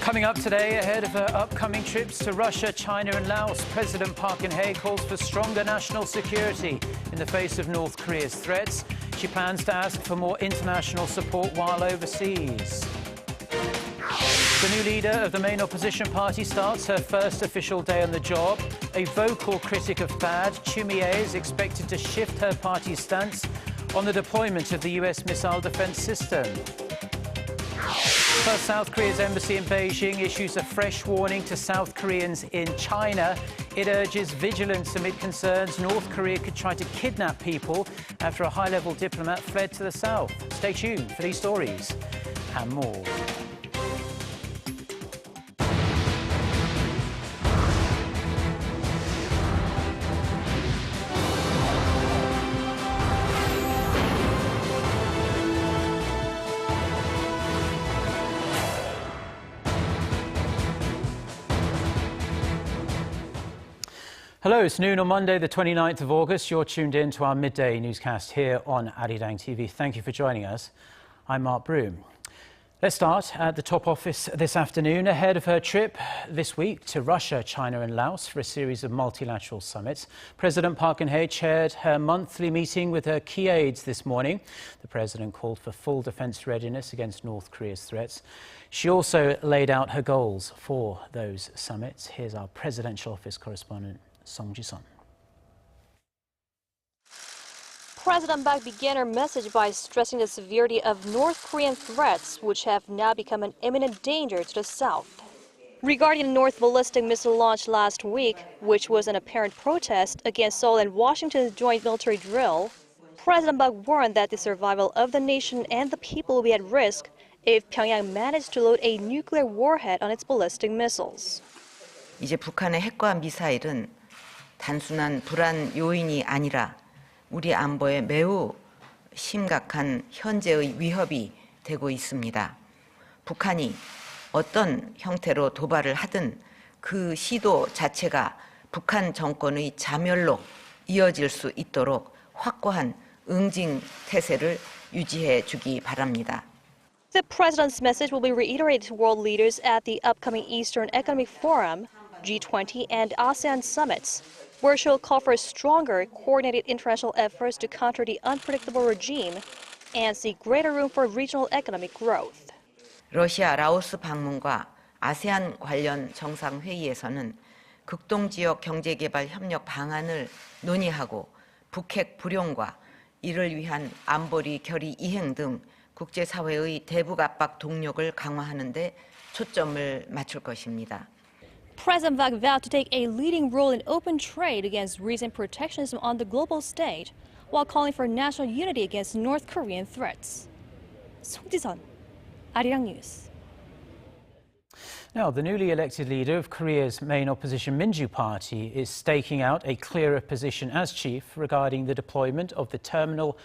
Coming up today, ahead of her upcoming trips to Russia, China and Laos, President Park Geun-hye calls for stronger national security in the face of North Korea's threats. She plans to ask for more international support while overseas. The new leader of the main opposition party starts her first official day on the job. A vocal critic of THAAD, Chumie is expected to shift her party's stance on the deployment of the US missile defense system. First, South Korea's embassy in Beijing issues a fresh warning to South Koreans in China. It urges vigilance amid concerns North Korea could try to kidnap people after a high-level diplomat fled to the south. Stay tuned for these stories and more. Hello, it's noon on Monday, the 29th of August. You're tuned in to our midday newscast here on Arirang TV. Thank you for joining us. I'm Mark Broom. Let's start at the top office this afternoon, ahead of her trip this week to Russia, China and Laos for a series of multilateral summits. President Park Geun-hye chaired her monthly meeting with her key aides this morning. The president called for full defense readiness against North Korea's threats. She also laid out her goals for those summits. Here's our presidential office correspondent, Song Ji-sun. President Park began her message by stressing the severity of North Korean threats, which have now become an imminent danger to the south. Regarding the North ballistic missile launch last week, which was an apparent protest against Seoul and Washington's joint military drill, President Park warned that the survival of the nation and the people will be at risk if Pyongyang managed to load a nuclear warhead on its ballistic missiles. 이제 북한의 핵과 미사일은 단순한 불안 요인이 아니라 우리 안보에 매우 심각한 현재의 위협이 되고 있습니다. 북한이 어떤 형태로 도발을 하든 그 시도 자체가 북한 정권의 자멸로 이어질 수 있도록 확고한 응징 태세를 유지해 주기 바랍니다. The president's message will be reiterated to world leaders at the upcoming Eastern Economic Forum, G20 and ASEAN summits, where she'll call for stronger, coordinated international efforts to counter the unpredictable regime and see greater room for regional economic growth. 러시아 라오스 방문과 아세안 관련 정상회의에서는 극동지역 경제개발 협력 방안을 논의하고 북핵 불용과 이를 위한 안보리 결의 이행 등 국제사회의 대북 압박 동력을 강화하는 데 초점을 맞출 것입니다. President Park vowed to take a leading role in open trade against recent protectionism on the global stage, while calling for national unity against North Korean threats. Song Ji-sun, Arirang News. Now, the newly elected leader of Korea's main opposition Jinju party is staking out a clearer position as chief regarding the deployment of the Terminal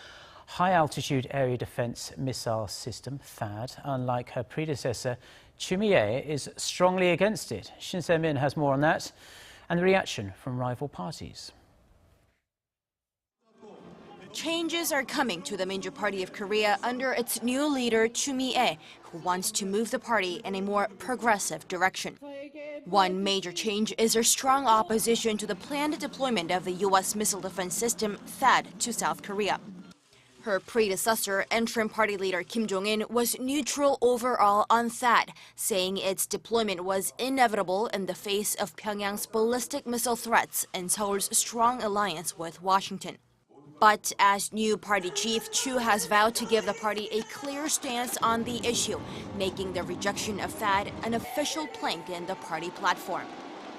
High-Altitude Area Defense Missile System, THAAD. Unlike her predecessor, Chumie is strongly against it. Shin Se-min has more on that and the reaction from rival parties. Changes are coming to the Jinju Party of Korea under its new leader, Chumie, who wants to move the party in a more progressive direction. One major change is her strong opposition to the planned deployment of the U.S. missile defense system, THAAD, to South Korea. Her predecessor, interim party leader Kim Jong-un, was neutral overall on THAAD, saying its deployment was inevitable in the face of Pyongyang's ballistic missile threats and Seoul's strong alliance with Washington. But as new party chief, Chu has vowed to give the party a clear stance on the issue, making the rejection of THAAD an official plank in the party platform.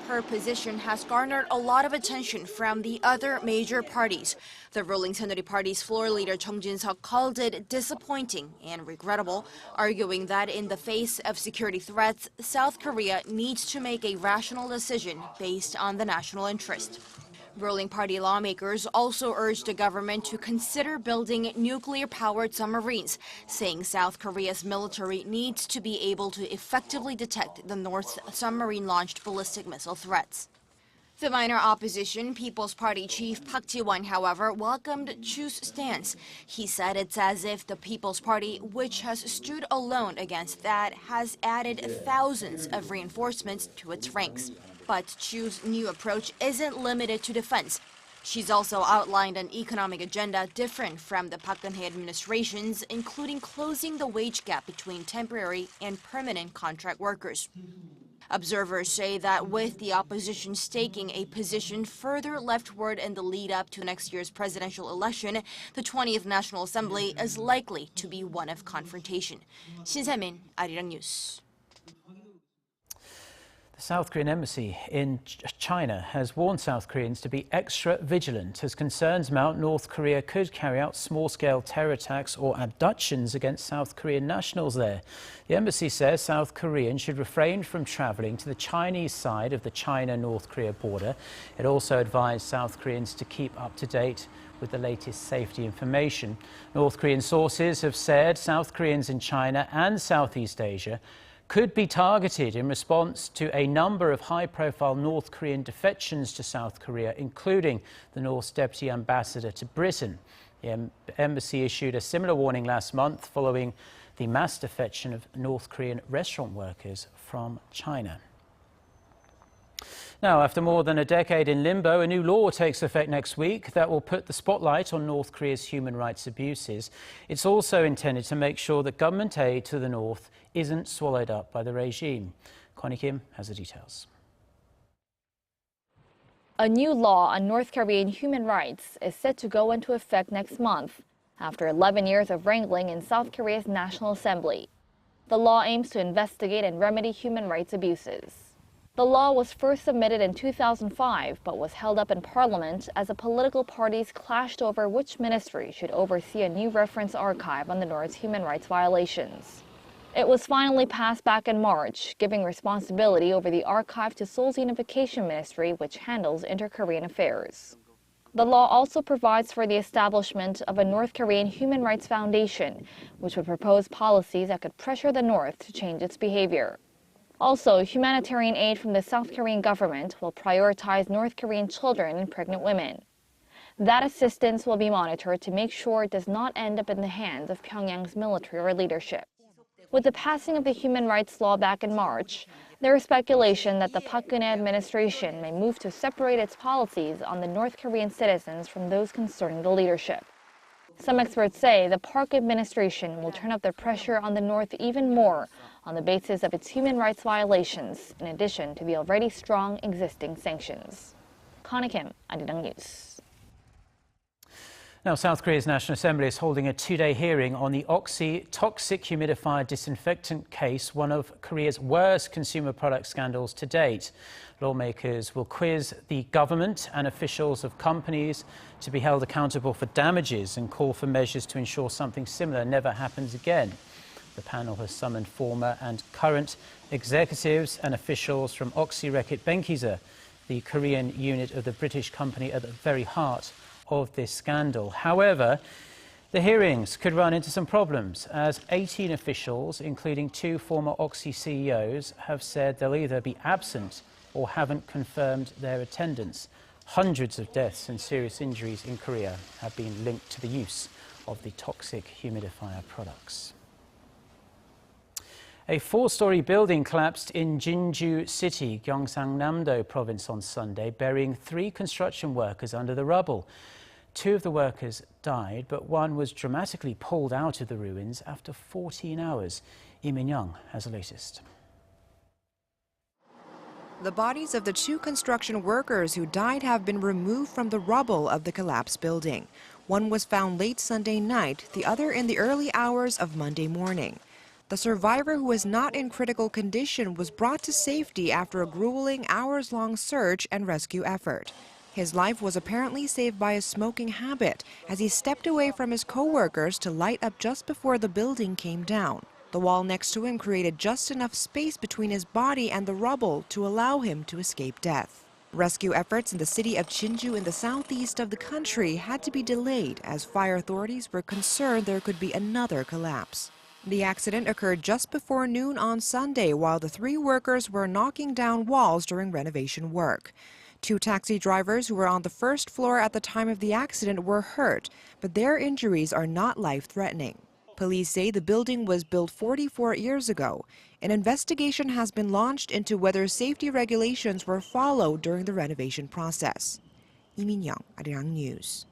Her position has garnered a lot of attention from the other major parties. The ruling Saenuri Party's floor leader Chung Jin-seok called it disappointing and regrettable, arguing that in the face of security threats, South Korea needs to make a rational decision based on the national interest. Ruling party lawmakers also urged the government to consider building nuclear-powered submarines, saying South Korea's military needs to be able to effectively detect the North's submarine-launched ballistic missile threats. The minor opposition People's Party chief Park Ji-won, however, welcomed Chu's stance. He said it's as if the People's Party, which has stood alone against THAAD, has added thousands of reinforcements to its ranks. But Chu's new approach isn't limited to defense. She's also outlined an economic agenda different from the Park Geun-hye administration's, including closing the wage gap between temporary and permanent contract workers. Observers say that with the opposition staking a position further leftward in the lead-up to next year's presidential election, the 20th National Assembly is likely to be one of confrontation. Shin Se-min, Arirang News. The South Korean embassy in China has warned South Koreans to be extra vigilant as concerns mount North Korea could carry out small-scale terror attacks or abductions against South Korean nationals there. The embassy says South Koreans should refrain from travelling to the Chinese side of the China-North Korea border. It also advised South Koreans to keep up to date with the latest safety information. North Korean sources have said South Koreans in China and Southeast Asia could be targeted in response to a number of high-profile North Korean defections to South Korea, including the North's deputy ambassador to Britain. The embassy issued a similar warning last month following the mass defection of North Korean restaurant workers from China. Now, after more than a decade in limbo, a new law takes effect next week that will put the spotlight on North Korea's human rights abuses. It's also intended to make sure that government aid to the North isn't swallowed up by the regime. Connie Kim has the details. A new law on North Korean human rights is set to go into effect next month, after 11 years of wrangling in South Korea's National Assembly. The law aims to investigate and remedy human rights abuses. The law was first submitted in 2005, but was held up in Parliament as the political parties clashed over which ministry should oversee a new reference archive on the North's human rights violations. It was finally passed back in March, giving responsibility over the archive to Seoul's Unification Ministry, which handles inter-Korean affairs. The law also provides for the establishment of a North Korean Human Rights Foundation, which would propose policies that could pressure the North to change its behavior. Also, humanitarian aid from the South Korean government will prioritize North Korean children and pregnant women. That assistance will be monitored to make sure it does not end up in the hands of Pyongyang's military or leadership. With the passing of the human rights law back in March, there is speculation that the Park Geun-hye administration may move to separate its policies on the North Korean citizens from those concerning the leadership. Some experts say the Park administration will turn up the pressure on the North even more on the basis of its human rights violations, in addition to the already strong existing sanctions. Connie Kim, Arirang News. Now, South Korea's National Assembly is holding a two-day hearing on the Oxy toxic humidifier disinfectant case, one of Korea's worst consumer product scandals to date. Lawmakers will quiz the government and officials of companies to be held accountable for damages and call for measures to ensure something similar never happens again. The panel has summoned former and current executives and officials from Oxy Reckitt Benckiser, the Korean unit of the British company at the very heart of this scandal. However, the hearings could run into some problems, as 18 officials, including 2 former Oxy CEOs, have said they'll either be absent or haven't confirmed their attendance. Hundreds of deaths and serious injuries in Korea have been linked to the use of the toxic humidifier products. A 4-story building collapsed in Jinju City, Gyeongsang-namdo province on Sunday, burying 3 construction workers under the rubble. 2 of the workers died, but one was dramatically pulled out of the ruins after 14 hours. Lee Min-young has the latest. The bodies of the 2 construction workers who died have been removed from the rubble of the collapsed building. One was found late Sunday night, the other in the early hours of Monday morning. The survivor, who is not in critical condition, was brought to safety after a grueling hours-long search and rescue effort. His life was apparently saved by a smoking habit, as he stepped away from his co-workers to light up just before the building came down. The wall next to him created just enough space between his body and the rubble to allow him to escape death. Rescue efforts in the city of Jinju in the southeast of the country had to be delayed as fire authorities were concerned there could be another collapse. The accident occurred just before noon on Sunday while the 3 workers were knocking down walls during renovation work. 2 taxi drivers who were on the first floor at the time of the accident were hurt, but their injuries are not life-threatening. Police say the building was built 44 years ago. An investigation has been launched into whether safety regulations were followed during the renovation process. Lee Min-young, Arirang News.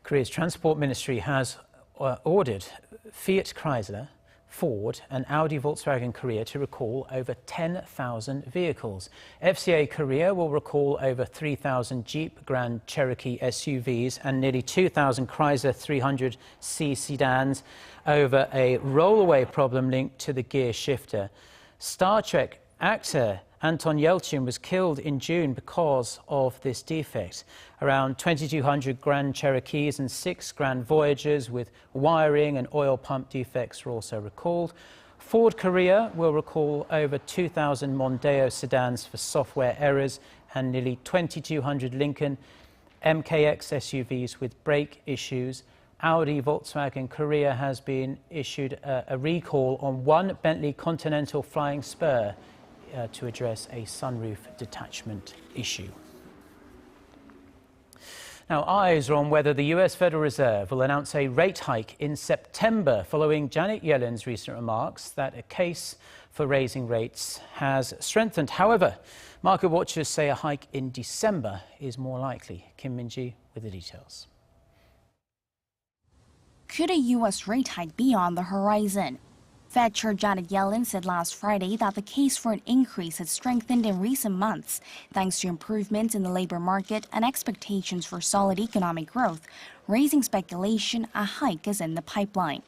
Korea's Transport Ministry has ordered Fiat Chrysler, Ford and Audi Volkswagen Korea to recall over 10,000 vehicles. FCA Korea will recall over 3,000 Jeep Grand Cherokee SUVs and nearly 2,000 Chrysler 300C sedans over a rollaway problem linked to the gear shifter. Star Trek actor Anton Yelchin was killed in June because of this defect. Around 2,200 Grand Cherokees and 6 Grand Voyagers with wiring and oil pump defects were also recalled. Ford Korea will recall over 2,000 Mondeo sedans for software errors and nearly 2,200 Lincoln MKX SUVs with brake issues. Audi Volkswagen Korea has been issued a recall on one Bentley Continental Flying Spur to address a sunroof detachment issue. Now, eyes are on whether the US Federal Reserve will announce a rate hike in September following Janet Yellen's recent remarks that a case for raising rates has strengthened. However, market watchers say a hike in December is more likely. Kim Min-ji with the details. Could a U.S. rate hike be on the horizon? Fed Chair Janet Yellen said last Friday that the case for an increase had strengthened in recent months thanks to improvements in the labor market and expectations for solid economic growth, raising speculation a hike is in the pipeline.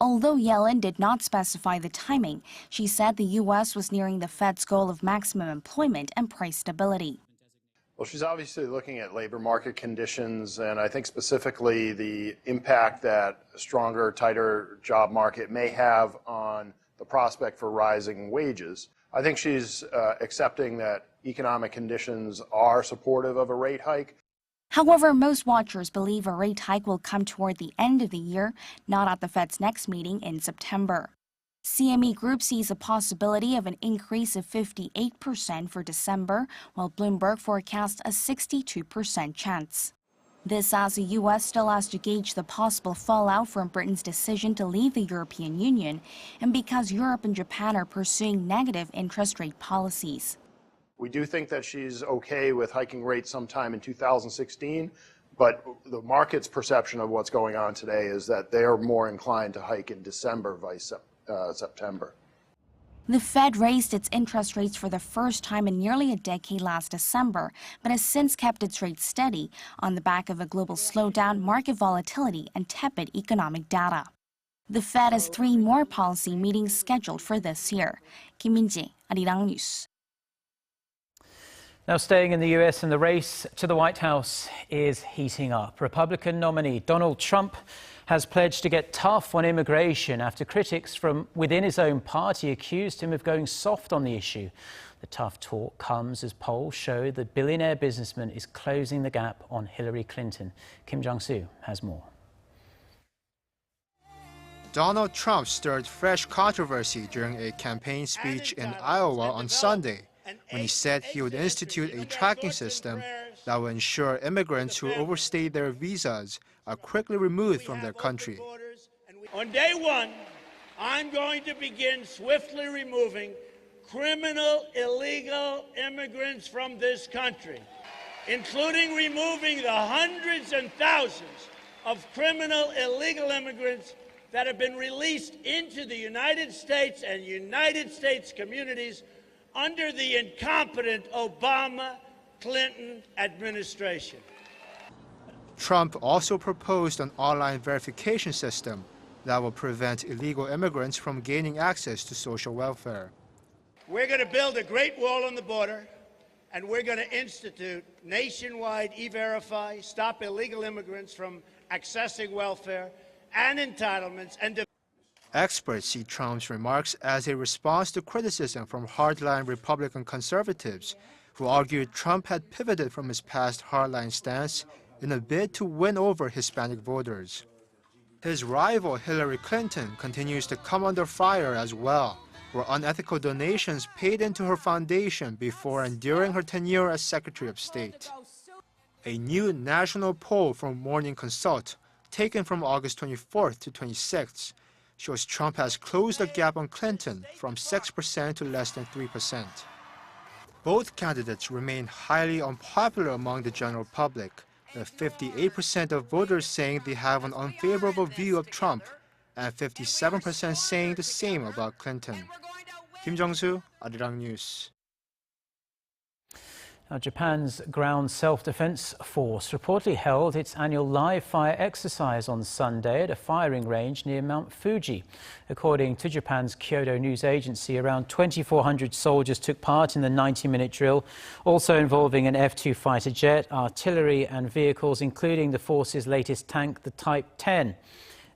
Although Yellen did not specify the timing, she said the U.S. was nearing the Fed's goal of maximum employment and price stability. Well, she's obviously looking at labor market conditions, and I think specifically the impact that a stronger, tighter job market may have on the prospect for rising wages. I think she's accepting that economic conditions are supportive of a rate hike. However, most watchers believe a rate hike will come toward the end of the year, not at the Fed's next meeting in September. CME Group sees a possibility of an increase of 58% for December, while Bloomberg forecasts a 62% chance. This as the U.S. still has to gauge the possible fallout from Britain's decision to leave the European Union, and because Europe and Japan are pursuing negative interest rate policies. We do think that she's okay with hiking rates sometime in 2016, but the market's perception of what's going on today is that they are more inclined to hike in December versus September. The Fed raised its interest rates for the first time in nearly a decade last December, but has since kept its rates steady on the back of a global slowdown, market volatility, and tepid economic data. The Fed has 3 more policy meetings scheduled for this year. Kim Min-ji, Arirang News. Now, staying in the US, and the race to the White House is heating up. Republican nominee Donald Trump has pledged to get tough on immigration after critics from within his own party accused him of going soft on the issue. The tough talk comes as polls show the billionaire businessman is closing the gap on Hillary Clinton. Kim Jong-soo has more. Donald Trump stirred fresh controversy during a campaign speech in Iowa on Sunday, when he said he would institute a tracking system that will ensure immigrants who overstay their visas are quickly removed from their country. On day one, I'm going to begin swiftly removing criminal illegal immigrants from this country, including removing the hundreds and thousands of criminal illegal immigrants that have been released into the United States and United States communities under the incompetent Obama-Clinton administration. Trump also proposed an online verification system that will prevent illegal immigrants from gaining access to social welfare. We're going to build a great wall on the border, and we're going to institute nationwide E-Verify, stop illegal immigrants from accessing welfare and entitlements. And experts see Trump's remarks as a response to criticism from hardline Republican conservatives, who argued Trump had pivoted from his past hardline stance in a bid to win over Hispanic voters. His rival Hillary Clinton continues to come under fire as well, were unethical donations paid into her foundation before and during her tenure as Secretary of State. A new national poll from Morning Consult, taken from August 24th to 26th, shows Trump has closed the gap on Clinton from 6% to less than 3%. Both candidates remain highly unpopular among the general public, with 58% of voters saying they have an unfavorable view of Trump and 57% saying the same about Clinton. Kim Jung-soo, Arirang News. Now, Japan's ground self-defense force reportedly held its annual live-fire exercise on Sunday at a firing range near Mount Fuji. According to Japan's Kyodo news agency, around 2,400 soldiers took part in the 90-minute drill, also involving an F-2 fighter jet, artillery and vehicles, including the force's latest tank, the Type 10.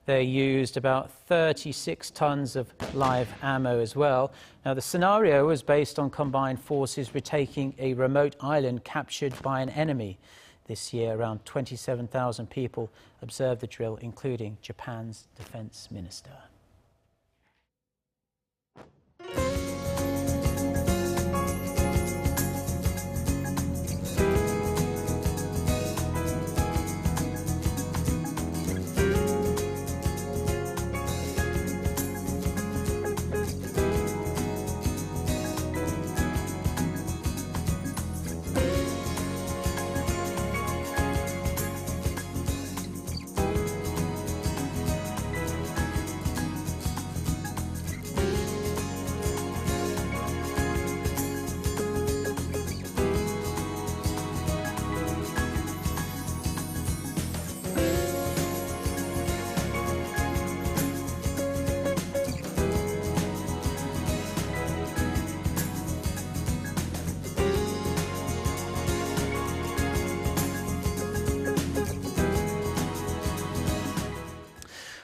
They used about 36 tons of live ammo as well. Now, the scenario was based on combined forces retaking a remote island captured by an enemy. This year, around 27,000 people observed the drill, including Japan's defense minister.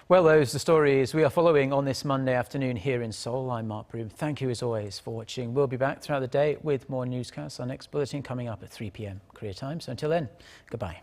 Well, those are the stories we are following on this Monday afternoon here in Seoul. I'm Mark Broom. Thank you as always for watching. We'll be back throughout the day with more newscasts. Our next bulletin coming up at 3 p.m. Korea time. So until then, goodbye.